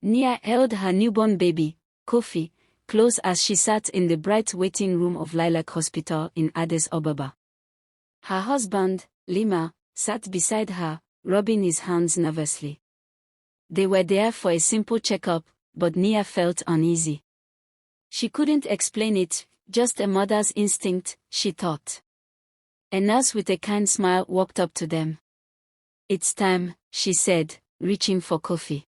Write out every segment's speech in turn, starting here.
Nia held her newborn baby, Kofi, close as she sat in the bright waiting room of Lilac Hospital in Addis Ababa. Her husband, Lema, sat beside her, rubbing his hands nervously. They were there for a simple checkup, but Nia felt uneasy. She couldn't explain it, just a mother's instinct, she thought. A nurse with a kind smile walked up to them. "It's time," she said, reaching for Kofi.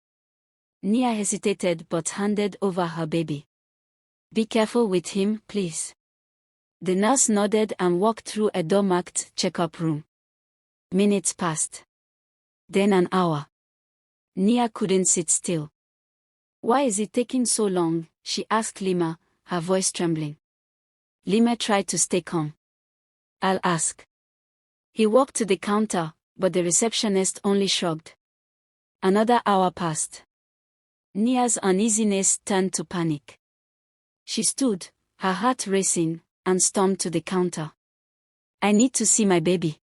Nia hesitated but handed over her baby. "Be careful with him, please." The nurse nodded and walked through a door-marked checkup room. Minutes passed. Then an hour. Nia couldn't sit still. "Why is it taking so long?" she asked Lema, her voice trembling. Lema tried to stay calm. "I'll ask." He walked to the counter, but the receptionist only shrugged. Another hour passed. Nia's uneasiness turned to panic. She stood, her heart racing, and stormed to the counter. "I need to see my baby."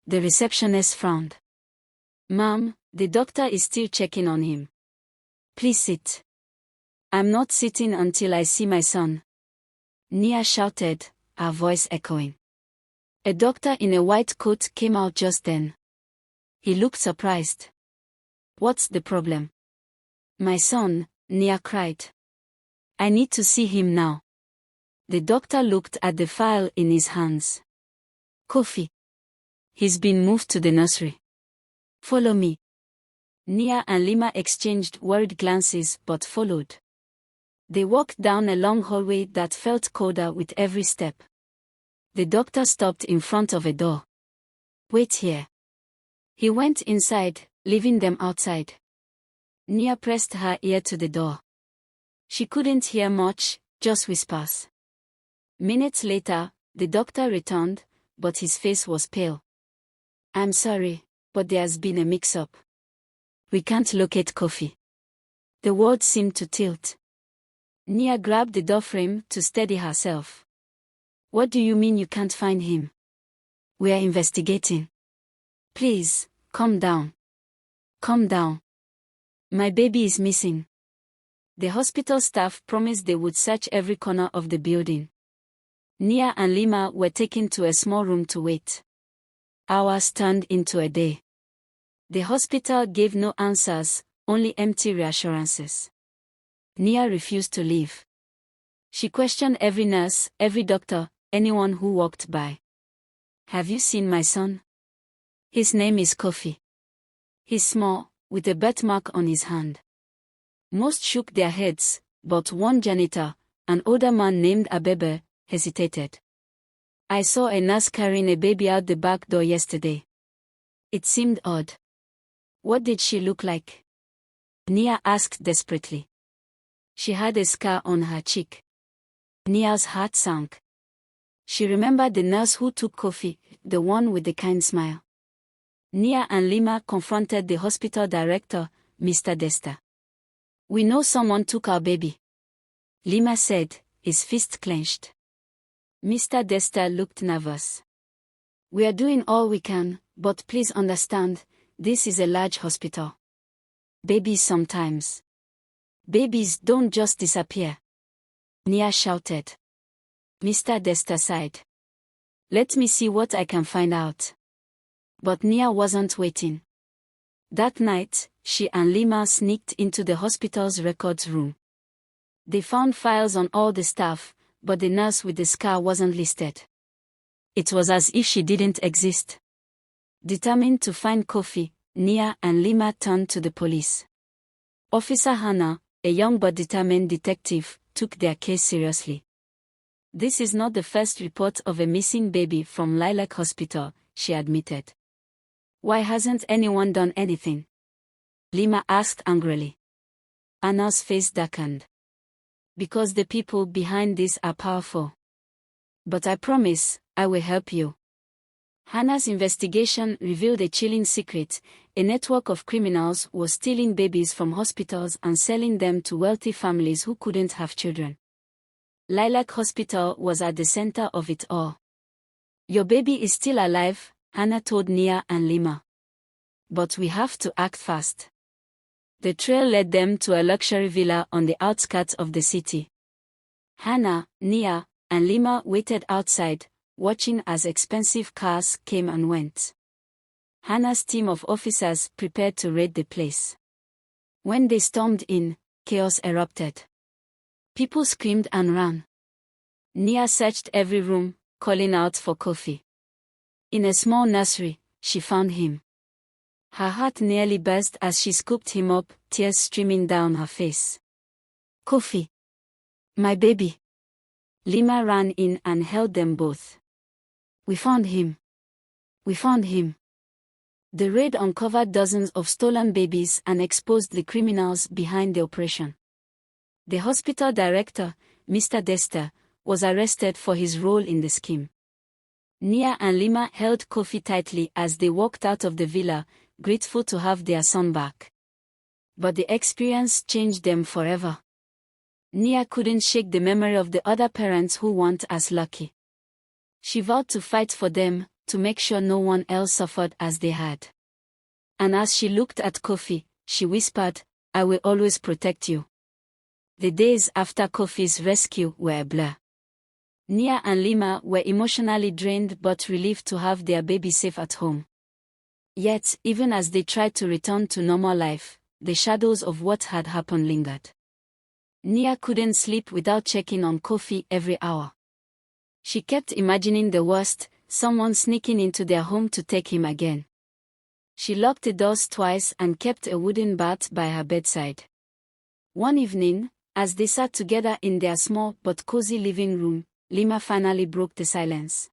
The receptionist frowned. "Ma'am, the doctor is still checking on him. Please sit." "I'm not sitting until I see my son," Nia shouted, her voice echoing. A doctor in a white coat came out just then. He looked surprised. "What's the problem?" "My son," Nia cried. "I need to see him now." The doctor looked at the file in his hands. "Kofi. He's been moved to the nursery. Follow me." Nia and Lema exchanged worried glances but followed. They walked down a long hallway that felt colder with every step. The doctor stopped in front of a door. "Wait here." He went inside, leaving them outside. Nia pressed her ear to the door. She couldn't hear much, just whispers. Minutes later, the doctor returned, but his face was pale. "I'm sorry, but there's been a mix-up. We can't locate Kofi." The words seemed to tilt. Nia grabbed the doorframe to steady herself. "What do you mean you can't find him?" "We are investigating." "Please, calm down. Calm down. My baby is missing." The hospital staff promised they would search every corner of the building. Nia and Lema were taken to a small room to wait. Hours turned into a day. The hospital gave no answers, only empty reassurances. Nia refused to leave. She questioned every nurse, every doctor, anyone who walked by. "Have you seen my son? His name is Kofi. He's small, with a birthmark on his hand." Most shook their heads, but one janitor, an older man named Abebe, hesitated. "I saw a nurse carrying a baby out the back door yesterday. It seemed odd." "What did she look like?" Nia asked desperately. "She had a scar on her cheek." Nia's heart sank. She remembered the nurse who took Kofi, the one with the kind smile. Nia and Lema confronted the hospital director, Mr. Desta. "We know someone took our baby," Lema said, his fist clenched. Mr. Desta looked nervous. "We are doing all we can, but please understand, this is a large hospital. Babies don't just disappear." Nia shouted. Mr. Desta sighed. "Let me see what I can find out." But Nia wasn't waiting. That night, she and Lema sneaked into the hospital's records room. They found files on all the staff, but the nurse with the scar wasn't listed. It was as if she didn't exist. Determined to find Kofi, Nia and Lema turned to the police. Officer Hannah, a young but determined detective, took their case seriously. "This is not the first report of a missing baby from Lilac Hospital," she admitted. "Why hasn't anyone done anything?" Lema asked angrily. Anna's face darkened. "Because the people behind this are powerful. But I promise, I will help you." Hannah's investigation revealed a chilling secret. A network of criminals was stealing babies from hospitals and selling them to wealthy families who couldn't have children. Lilac Hospital was at the center of it all. "Your baby is still alive," Hannah told Nia and Lema. "But we have to act fast." The trail led them to a luxury villa on the outskirts of the city. Hannah, Nia, and Lema waited outside, watching as expensive cars came and went. Hannah's team of officers prepared to raid the place. When they stormed in, chaos erupted. People screamed and ran. Nia searched every room, calling out for Kofi. In a small nursery, she found him. Her heart nearly burst as she scooped him up, tears streaming down her face. "Kofi! My baby!" Lema ran in and held them both. "We found him. We found him." The raid uncovered dozens of stolen babies and exposed the criminals behind the operation. The hospital director, Mr. Dester, was arrested for his role in the scheme. Nia and Lema held Kofi tightly as they walked out of the villa, grateful to have their son back. But the experience changed them forever. Nia couldn't shake the memory of the other parents who weren't as lucky. She vowed to fight for them, to make sure no one else suffered as they had. And as she looked at Kofi, she whispered, "I will always protect you." The days after Kofi's rescue were a blur. Nia and Lema were emotionally drained but relieved to have their baby safe at home. Yet, even as they tried to return to normal life, the shadows of what had happened lingered. Nia couldn't sleep without checking on Kofi every hour. She kept imagining the worst, someone sneaking into their home to take him again. She locked the doors twice and kept a wooden bat by her bedside. One evening, as they sat together in their small but cozy living room, Lema finally broke the silence.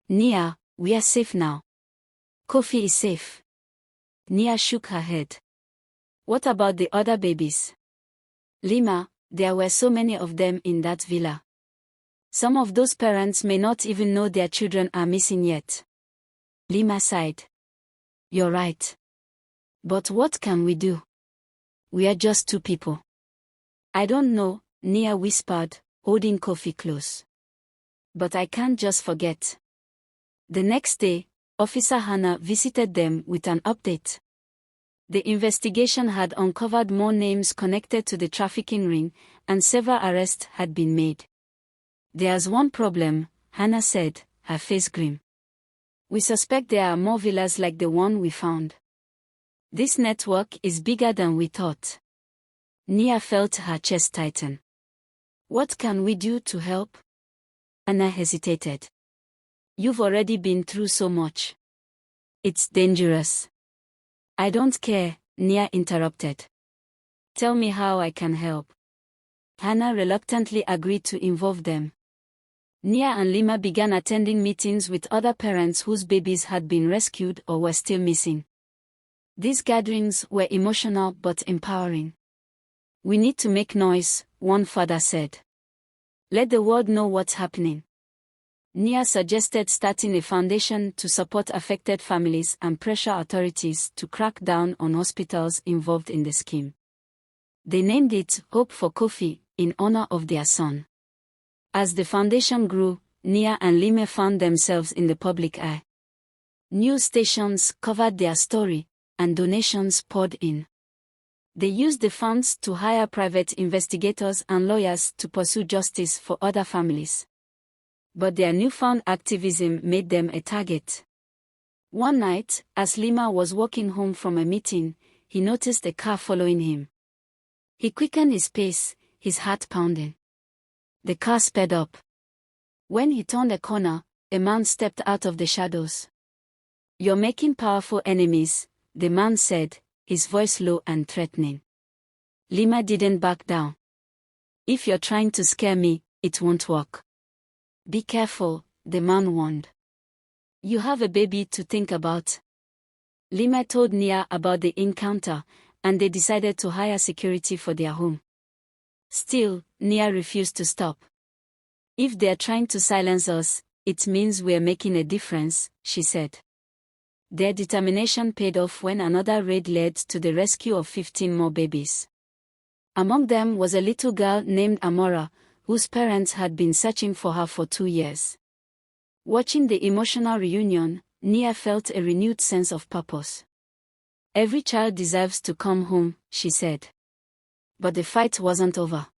"Nia, we are safe now. Kofi is safe." Nia shook her head. "What about the other babies?" "Lema, there were so many of them in that villa. Some of those parents may not even know their children are missing yet." Lema sighed. "You're right. But what can we do? We are just two people." "I don't know," Nia whispered, holding Kofi close. "But I can't just forget." The next day, Officer Hannah visited them with an update. The investigation had uncovered more names connected to the trafficking ring, and several arrests had been made. "There's one problem," Hannah said, her face grim. "We suspect there are more villas like the one we found. This network is bigger than we thought." Nia felt her chest tighten. "What can we do to help?" Hannah hesitated. "You've already been through so much. It's dangerous." "I don't care," Nia interrupted. "Tell me how I can help." Hannah reluctantly agreed to involve them. Nia and Lema began attending meetings with other parents whose babies had been rescued or were still missing. These gatherings were emotional but empowering. "We need to make noise," one father said. "Let the world know what's happening." Nia suggested starting a foundation to support affected families and pressure authorities to crack down on hospitals involved in the scheme. They named it Hope for Kofi, in honor of their son. As the foundation grew, Nia and Lema found themselves in the public eye. News stations covered their story, and donations poured in. They used the funds to hire private investigators and lawyers to pursue justice for other families. But their newfound activism made them a target. One night, as Lema was walking home from a meeting, he noticed a car following him. He quickened his pace, his heart pounding. The car sped up. When he turned a corner, a man stepped out of the shadows. "You're making powerful enemies," the man said, his voice low and threatening. Lema didn't back down. "If you're trying to scare me, it won't work." "Be careful," the man warned. "You have a baby to think about." Lema told Nia about the encounter, and they decided to hire security for their home. Still, Nia refused to stop. "If they're trying to silence us, it means we're making a difference," she said. Their determination paid off when another raid led to the rescue of 15 more babies. Among them was a little girl named Amora, whose parents had been searching for her for 2 years. Watching the emotional reunion, Nia felt a renewed sense of purpose. Every child deserves to come home, she said. But the fight wasn't over.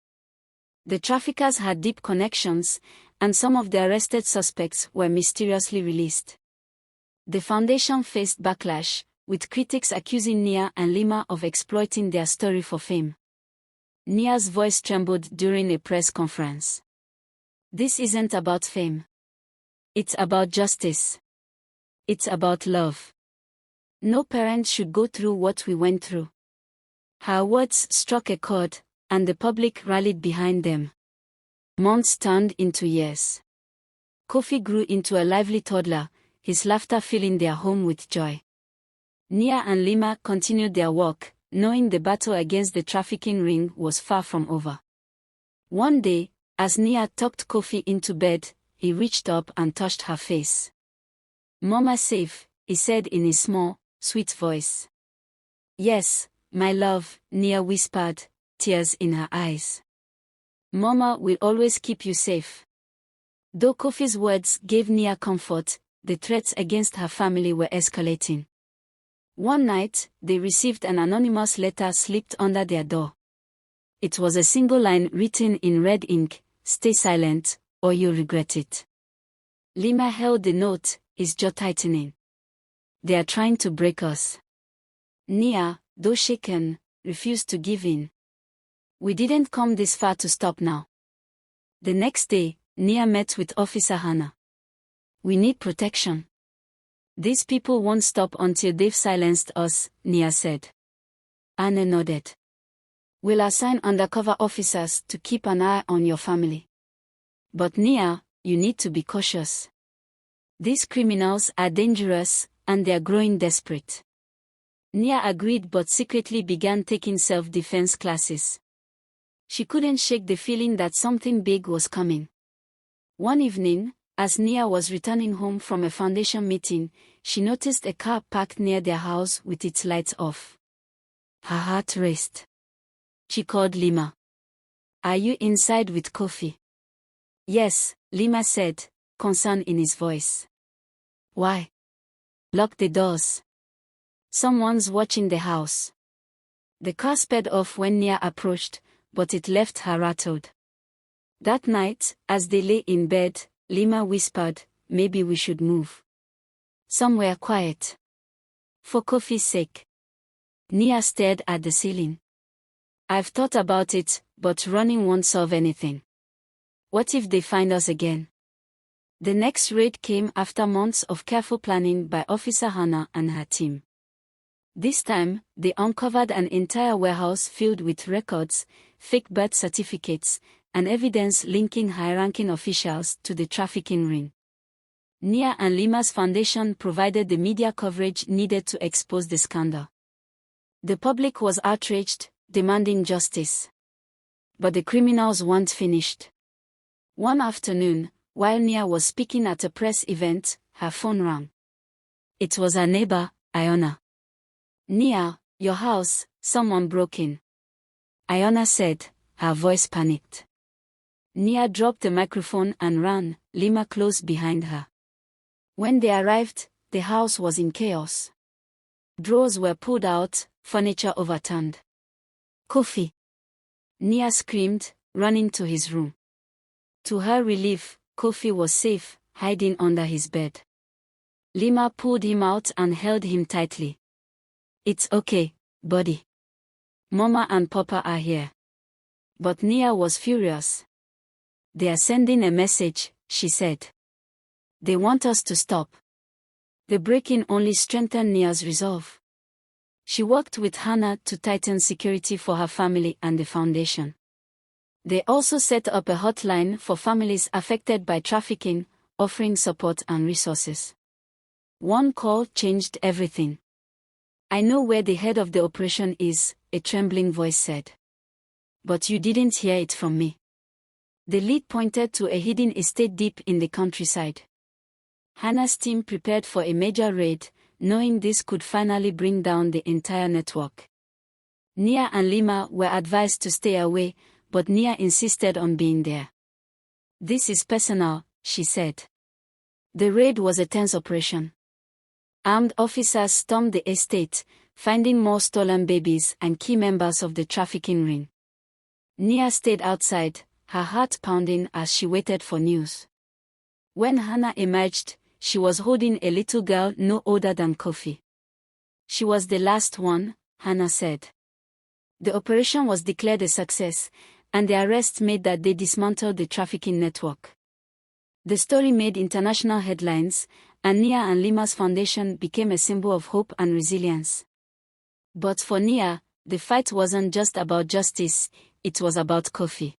The traffickers had deep connections, and some of the arrested suspects were mysteriously released. The foundation faced backlash, with critics accusing Nia and Lema of exploiting their story for fame. Nia's voice trembled during a press conference. This isn't about fame. It's about justice. It's about love. No parent should go through what we went through. Her words struck a chord, and the public rallied behind them. Months turned into years. Kofi grew into a lively toddler, his laughter filling their home with joy. Nia and Lema continued their work, knowing the battle against the trafficking ring was far from over. One day, as Nia tucked Kofi into bed, he reached up and touched her face. "Mama safe," he said in his small, sweet voice. "Yes, my love," Nia whispered, tears in her eyes. "Mama will always keep you safe." Though Kofi's words gave Nia comfort, the threats against her family were escalating. One night, they received an anonymous letter slipped under their door. It was a single line written in red ink: "Stay silent, or you'll regret it." Lema held the note, his jaw tightening. "They are trying to break us." Nia, though shaken, refused to give in. "We didn't come this far to stop now." The next day, Nia met with Officer Hannah. "We need protection. These people won't stop until they've silenced us," Nia said. Anna nodded. "We'll assign undercover officers to keep an eye on your family. But Nia, you need to be cautious. These criminals are dangerous, and they're growing desperate." Nia agreed but secretly began taking self-defense classes. She couldn't shake the feeling that something big was coming. One evening, as Nia was returning home from a foundation meeting, she noticed a car parked near their house with its lights off. Her heart raced. She called Lema. "Are you inside with Kofi?" "Yes," Lema said, concern in his voice. "Why?" "Lock the doors. Someone's watching the house." The car sped off when Nia approached, but it left her rattled. That night, as they lay in bed, Lema whispered, "Maybe we should move somewhere quiet. For Kofi's sake." Nia stared at the ceiling. "I've thought about it, but running won't solve anything. What if they find us again?" The next raid came after months of careful planning by Officer Hannah and her team. This time, they uncovered an entire warehouse filled with records, fake birth certificates, and evidence linking high-ranking officials to the trafficking ring. Nia and Lema's foundation provided the media coverage needed to expose the scandal. The public was outraged, demanding justice. But the criminals weren't finished. One afternoon, while Nia was speaking at a press event, her phone rang. It was her neighbor, Iona. "Nia, your house, someone broke in," Iona said, her voice panicked. Nia dropped the microphone and ran, Lema close behind her. When they arrived, the house was in chaos. Drawers were pulled out, furniture overturned. "Kofi!" Nia screamed, running to his room. To her relief, Kofi was safe, hiding under his bed. Lema pulled him out and held him tightly. "It's okay, buddy. Mama and Papa are here." But Nia was furious. "They are sending a message," she said. "They want us to stop." The break-in only strengthened Nia's resolve. She worked with Hannah to tighten security for her family and the foundation. They also set up a hotline for families affected by trafficking, offering support and resources. One call changed everything. "I know where the head of the operation is," a trembling voice said. "But you didn't hear it from me." The lead pointed to a hidden estate deep in the countryside. Hannah's team prepared for a major raid, knowing this could finally bring down the entire network. Nia and Lema were advised to stay away, but Nia insisted on being there. "This is personal," she said. The raid was a tense operation. Armed officers stormed the estate, finding more stolen babies and key members of the trafficking ring. Nia stayed outside, her heart pounding as she waited for news. When Hannah emerged, she was holding a little girl no older than Kofi. She was the last one, Hannah said. The operation was declared a success, and the arrest made that they dismantled the trafficking network. The story made international headlines, and Nia and Lema's foundation became a symbol of hope and resilience. But for Nia, the fight wasn't just about justice, it was about Kofi.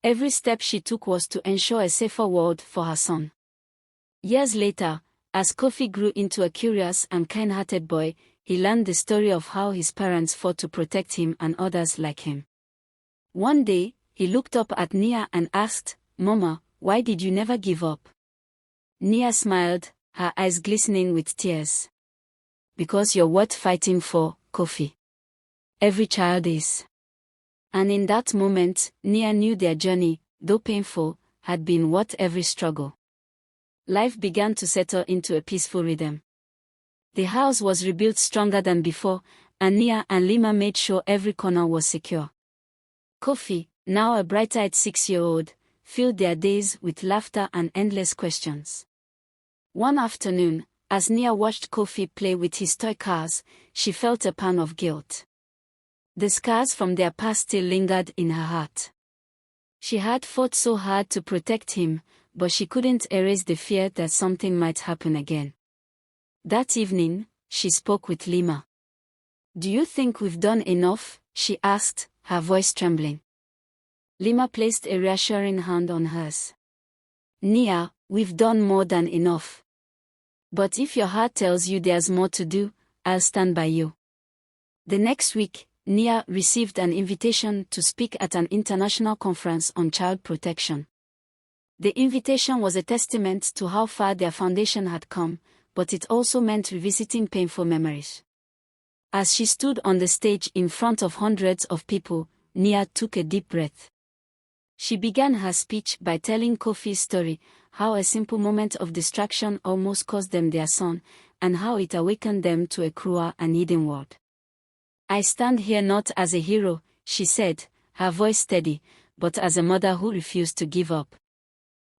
Every step she took was to ensure a safer world for her son. Years later, as Kofi grew into a curious and kind-hearted boy, he learned the story of how his parents fought to protect him and others like him. One day, he looked up at Nia and asked, "Mama, why did you never give up?" Nia smiled, her eyes glistening with tears. "Because you're worth fighting for, Kofi. Every child is." And in that moment, Nia knew their journey, though painful, had been worth every struggle. Life began to settle into a peaceful rhythm. The house was rebuilt stronger than before, and Nia and Lema made sure every corner was secure. Kofi, now a bright-eyed 6-year-old, filled their days with laughter and endless questions. One afternoon, as Nia watched Kofi play with his toy cars, she felt a pang of guilt. The scars from their past still lingered in her heart. She had fought so hard to protect him, but she couldn't erase the fear that something might happen again. That evening, she spoke with Lema. "Do you think we've done enough?" she asked, her voice trembling. Lema placed a reassuring hand on hers. "Nia, we've done more than enough. But if your heart tells you there's more to do, I'll stand by you." The next week, Nia received an invitation to speak at an international conference on child protection. The invitation was a testament to how far their foundation had come, but it also meant revisiting painful memories. As she stood on the stage in front of hundreds of people, Nia took a deep breath. She began her speech by telling Kofi's story, how a simple moment of distraction almost cost them their son, and how it awakened them to a cruel and hidden world. "I stand here not as a hero," she said, her voice steady, "but as a mother who refused to give up.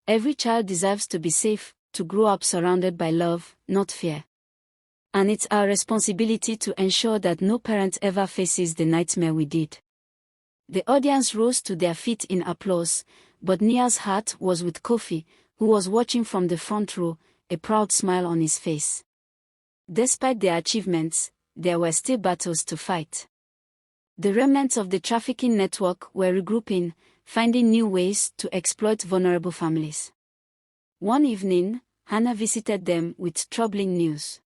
Every child deserves to be safe, to grow up surrounded by love, not fear. And it's our responsibility to ensure that no parent ever faces the nightmare we did." The audience rose to their feet in applause, but Nia's heart was with Kofi, who was watching from the front row, a proud smile on his face. Despite their achievements, there were still battles to fight. The remnants of the trafficking network were regrouping, finding new ways to exploit vulnerable families. One evening, Hannah visited them with troubling news.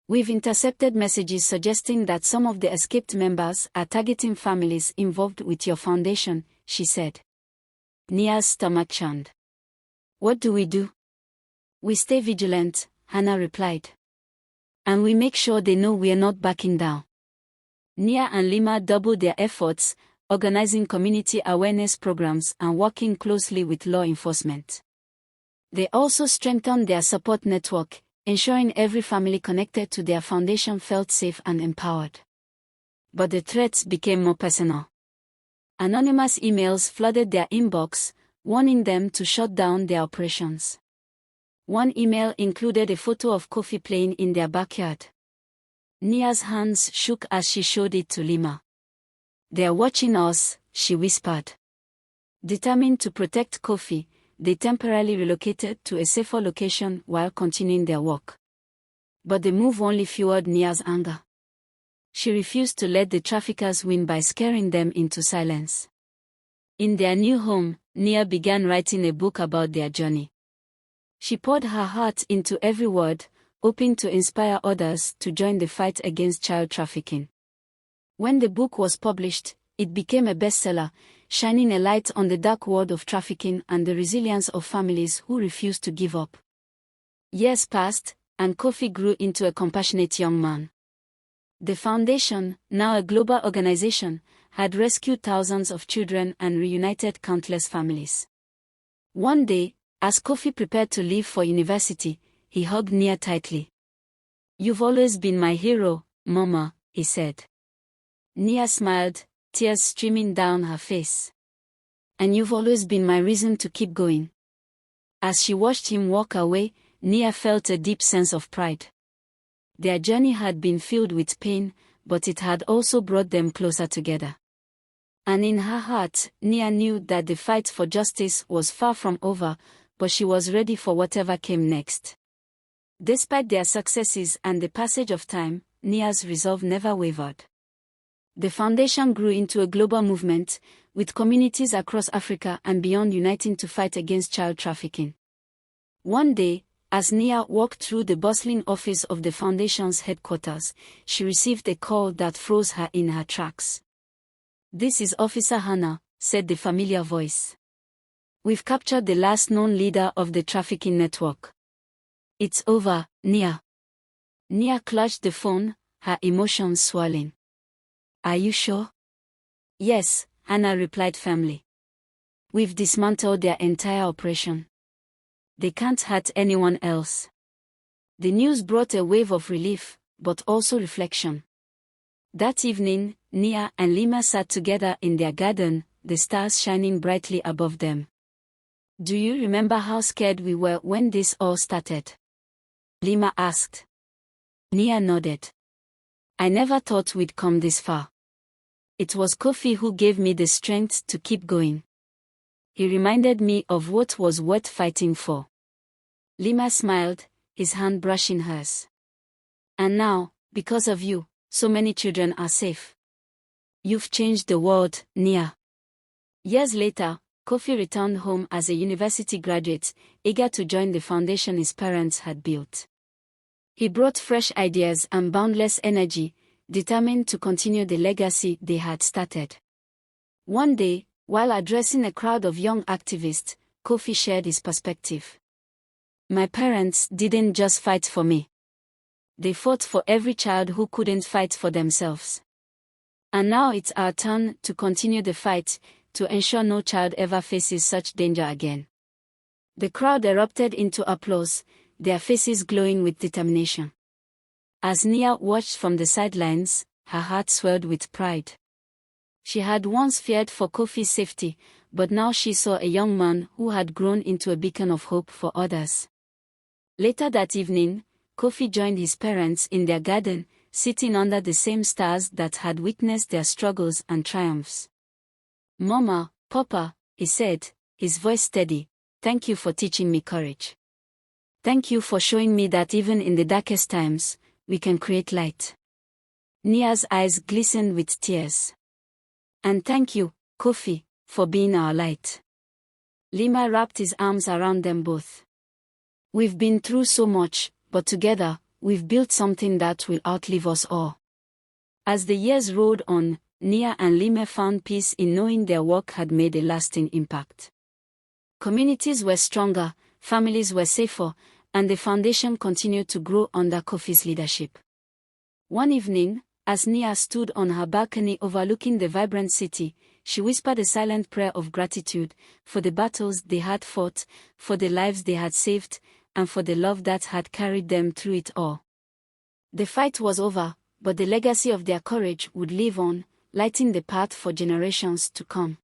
"We've intercepted messages suggesting that some of the escaped members are targeting families involved with your foundation," she said. Nia's stomach churned. "What do we do?" "We stay vigilant," Hannah replied. "And we make sure they know we're not backing down." Nia and Lema doubled their efforts, organizing community awareness programs and working closely with law enforcement. They also strengthened their support network, ensuring every family connected to their foundation felt safe and empowered. But the threats became more personal. Anonymous emails flooded their inbox, warning them to shut down their operations. One email included a photo of Kofi playing in their backyard. Nia's hands shook as she showed it to Lema. "They're watching us," she whispered. Determined to protect Kofi, they temporarily relocated to a safer location while continuing their work. But the move only fueled Nia's anger. She refused to let the traffickers win by scaring them into silence. In their new home, Nia began writing a book about their journey. She poured her heart into every word, hoping to inspire others to join the fight against child trafficking. When the book was published, it became a bestseller, shining a light on the dark world of trafficking and the resilience of families who refused to give up. Years passed, and Kofi grew into a compassionate young man. The foundation, now a global organization, had rescued thousands of children and reunited countless families. One day, as Kofi prepared to leave for university, he hugged Nia tightly. "You've always been my hero," Mama, he said. Nia smiled, tears streaming down her face. And you've always been my reason to keep going. As she watched him walk away, Nia felt a deep sense of pride. Their journey had been filled with pain, but it had also brought them closer together. And in her heart, Nia knew that the fight for justice was far from over, but she was ready for whatever came next. Despite their successes and the passage of time, Nia's resolve never wavered. The foundation grew into a global movement, with communities across Africa and beyond uniting to fight against child trafficking. One day, as Nia walked through the bustling office of the foundation's headquarters, she received a call that froze her in her tracks. "This is Officer Hannah," said the familiar voice. "We've captured the last known leader of the trafficking network." "It's over, Nia." Nia clutched the phone, her emotions swelling. "Are you sure?" "Yes," Hannah replied firmly. "We've dismantled their entire operation. They can't hurt anyone else." The news brought a wave of relief, but also reflection. That evening, Nia and Lema sat together in their garden, the stars shining brightly above them. "Do you remember how scared we were when this all started?" Lema asked. Nia nodded. "I never thought we'd come this far. It was Kofi who gave me the strength to keep going. He reminded me of what was worth fighting for." Lema smiled, his hand brushing hers. "And now, because of you, so many children are safe. You've changed the world, Nia." Years later, Kofi returned home as a university graduate, eager to join the foundation his parents had built. He brought fresh ideas and boundless energy, determined to continue the legacy they had started. One day, while addressing a crowd of young activists, Kofi shared his perspective. "My parents didn't just fight for me. They fought for every child who couldn't fight for themselves. And now it's our turn to continue the fight, to ensure no child ever faces such danger again." The crowd erupted into applause, their faces glowing with determination. As Nia watched from the sidelines, her heart swelled with pride. She had once feared for Kofi's safety, but now she saw a young man who had grown into a beacon of hope for others. Later that evening, Kofi joined his parents in their garden, sitting under the same stars that had witnessed their struggles and triumphs. "Mama, Papa," he said, his voice steady, "thank you for teaching me courage. Thank you for showing me that even in the darkest times, we can create light." Nia's eyes glistened with tears. "And thank you, Kofi, for being our light." Lema wrapped his arms around them both. "We've been through so much, but together, we've built something that will outlive us all." As the years rolled on, Nia and Lema found peace in knowing their work had made a lasting impact. Communities were stronger, families were safer, and the foundation continued to grow under Kofi's leadership. One evening, as Nia stood on her balcony overlooking the vibrant city, she whispered a silent prayer of gratitude for the battles they had fought, for the lives they had saved, and for the love that had carried them through it all. The fight was over, but the legacy of their courage would live on, lighting the path for generations to come.